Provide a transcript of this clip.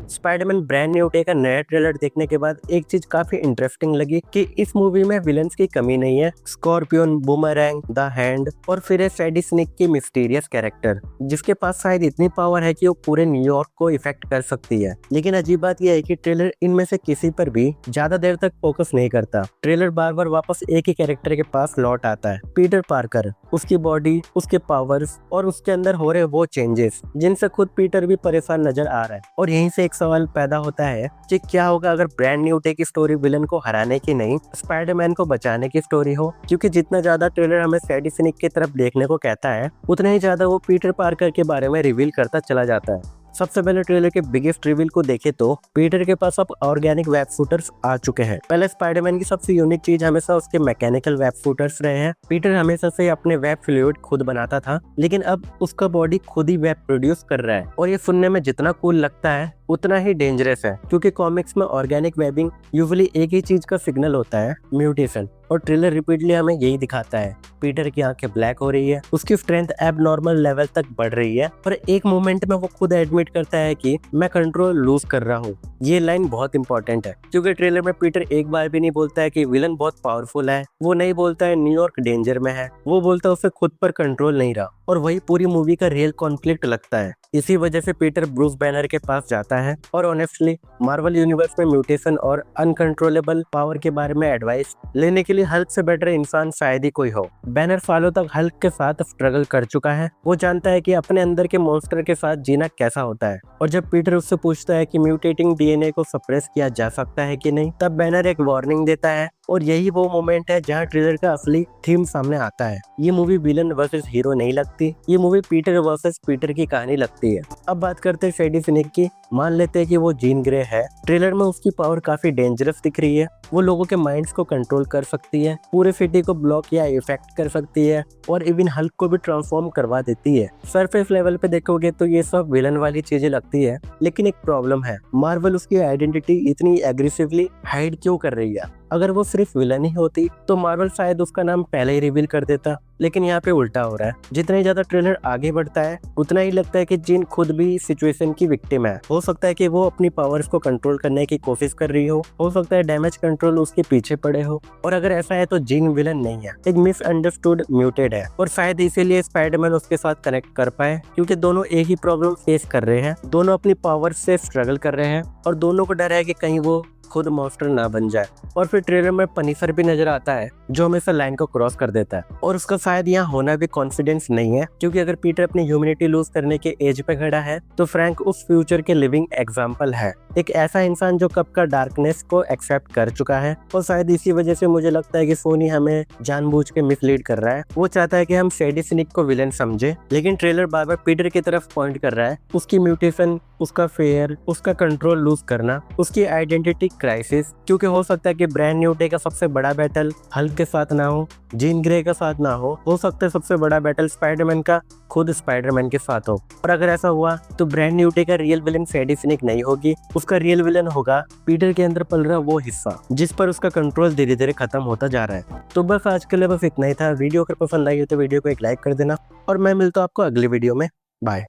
Spiderman brand new day का नया trailer देखने के बाद एक चीज काफी इंटरेस्टिंग लगी कि इस मूवी में विलन्स की कमी नहीं है। स्कॉर्पियन, बूमरैंग, द हैंड और फिर सैडी स्नेक की मिस्टीरियस कैरेक्टर जिसके पास शायद इतनी पावर है कि वो पूरे न्यूयॉर्क को इफेक्ट कर सकती है। लेकिन अजीब बात यह है कि ट्रेलर इनमें से किसी पर भी ज्यादा देर तक फोकस नहीं करता। ट्रेलर बार बार वापस एक ही कैरेक्टर के पास लौट आता है, पीटर पार्कर, उसकी बॉडी, उसके पावर्स और उसके अंदर हो रहे वो चेंजेस जिनसे खुद पीटर भी परेशान नजर आ रहा है। और यहीं से एक सवाल पैदा होता है कि क्या होगा अगर ब्रांड न्यू डे की स्टोरी विलन को हराने की नहीं, स्पाइडरमैन को बचाने की स्टोरी हो। क्योंकि जितना ज्यादा ट्रेलर हमें सैडी स्नेक की तरफ देखने को कहता है, उतना ही ज्यादा वो पीटर पार्कर के बारे में रिवील करता चला जाता है। सबसे पहले ट्रेलर के बिगेस्ट रिवील को देखे तो पीटर के पास अब ऑर्गेनिक वेब शूटर्स आ चुके हैं। पहले स्पाइडरमैन की सबसे यूनिक चीज हमेशा उसके मैकेनिकल वेब शूटर्स रहे हैं। पीटर हमेशा से अपने वेब फ्लूइड खुद बनाता था, लेकिन अब उसका बॉडी खुद ही वेब प्रोड्यूस कर रहा है। और ये सुनने में जितना कूल लगता है उतना ही डेंजरस है, क्योंकि कॉमिक्स में ऑर्गेनिक वेबिंग यूजुअली एक ही चीज का सिग्नल होता है, म्यूटेशन। और ट्रेलर रिपीटली हमें यही दिखाता है। पीटर की आंखें ब्लैक हो रही है, उसकी स्ट्रेंथ एबनॉर्मल लेवल तक बढ़ रही है और एक मोमेंट में वो खुद एडमिट करता है कि मैं कंट्रोल लूज कर रहा हूँ। ये लाइन बहुत इंपॉर्टेंट है, क्योंकि ट्रेलर में पीटर एक बार भी नहीं बोलता है कि विलन बहुत पावरफुल है, वो नहीं बोलता है न्यूयॉर्क डेंजर में है, वो बोलता है उसे खुद पर कंट्रोल नहीं रहा। और वही पूरी मूवी का रियल कॉन्फ्लिक्ट लगता है। इसी वजह से पीटर ब्रूस बैनर के पास जाता है और ऑनेस्टली मार्वल यूनिवर्स में म्यूटेशन और अनकंट्रोलेबल पावर के बारे में एडवाइस लेने के लिए हल्क से बेटर इंसान शायद ही कोई हो। बैनर सालों तक हल्क के साथ स्ट्रगल कर चुका है, वो जानता है कि अपने अंदर के मॉन्स्टर के साथ जीना कैसा होता है। और जब पीटर उससे पूछता है कि म्यूटेटिंग डीएनए को सप्रेस किया जा सकता है कि नहीं, तब बैनर एक वार्निंग देता है। और यही वो मोमेंट है जहाँ ट्रेलर का असली थीम सामने आता है। ये मूवी विलन वर्सेस हीरो नहीं लगती, ये मूवी पीटर वर्सेस पीटर की कहानी लगती है। अब बात करते हैं सैडी स्नेक की। मान लेते हैं कि वो जीन ग्रे है। ट्रेलर में उसकी पावर काफी डेंजरस दिख रही है। वो लोगों के माइंड्स को कंट्रोल कर सकती है, पूरे सिटी को ब्लॉक या इफेक्ट कर सकती है और इवन हल्क को भी ट्रांसफॉर्म करवा देती है। सरफेस लेवल पे देखोगे तो ये सब विलन वाली चीजें लगती है, लेकिन एक प्रॉब्लम है, मार्वल उसकी आइडेंटिटी इतनी एग्रेसिवली हाइड क्यों कर रही है। अगर वो सिर्फ विलन ही होती तो मार्वल शायद उसका नाम पहले ही रिवील कर देता, लेकिन यहाँ पे उल्टा हो रहा है। जितना ही ज्यादा ट्रेलर आगे बढ़ता है उतना ही लगता है कि जिन खुद भी सिचुएशन की विक्टिम है। हो सकता है कि वो अपनी पावर्स को कंट्रोल करने की कोशिश कर रही हो सकता है डैमेज कंट्रोल उसके पीछे पड़े हो। और अगर ऐसा है तो जिन विलन नहीं है, एक मिसअंडरस्टूड म्यूटेड है। और शायद इसीलिए स्पाइडरमैन उसके साथ कनेक्ट कर पाए, क्योंकि दोनों एक ही प्रॉब्लम फेस कर रहे हैं, दोनों अपनी पावर से स्ट्रगल कर रहे हैं और दोनों को डर है कि कहीं वो खुद मॉन्स्टर ना बन जाए। और फिर ट्रेलर में पनिशर भी नजर आता है, जो हमेशा लाइन को क्रॉस कर देता है। और उसका शायद यहाँ होना भी कॉन्फिडेंस नहीं है, क्योंकि अगर पीटर अपनी ह्यूमैनिटी लूज करने के एज पे खड़ा है तो फ्रैंक उस फ्यूचर के लिविंग एग्जाम्पल है। एक ऐसा इंसान जो कब का डार्कनेस को एक्सेप्ट कर चुका है। और शायद इसी वजह से मुझे लगता है कि सोनी हमें जानबूझ के मिसलीड कर रहा है। वो चाहता है कि हम सैडी स्नेक को विलन समझे, लेकिन ट्रेलर बार बार पीटर की तरफ पॉइंट कर रहा है। उसकी म्यूटेशन, उसका फेयर, उसका कंट्रोल लूज करना, उसकी आइडेंटिटी क्राइसिस। क्योंकि हो सकता है कि ब्रांड न्यू डे का सबसे बड़ा बैटल हल्क के साथ ना हो, जीन ग्रे का साथ ना हो सकता है सबसे बड़ा बैटल स्पाइडरमैन का खुद स्पाइडरमैन के साथ हो। और अगर ऐसा हुआ तो ब्रांड न्यू डे का रियल विलन सैडी स्नेक नहीं होगी, उसका रियल विलन होगा पीटर के अंदर पल रहा वो हिस्सा जिस पर उसका कंट्रोल धीरे धीरे खत्म होता जा रहा है। तो बस आज के लिए बस इतना ही था। वीडियो अगर पसंद आई हो तो वीडियो को एक लाइक कर देना और मैं मिलता हूँ आपको अगली वीडियो में। बाय।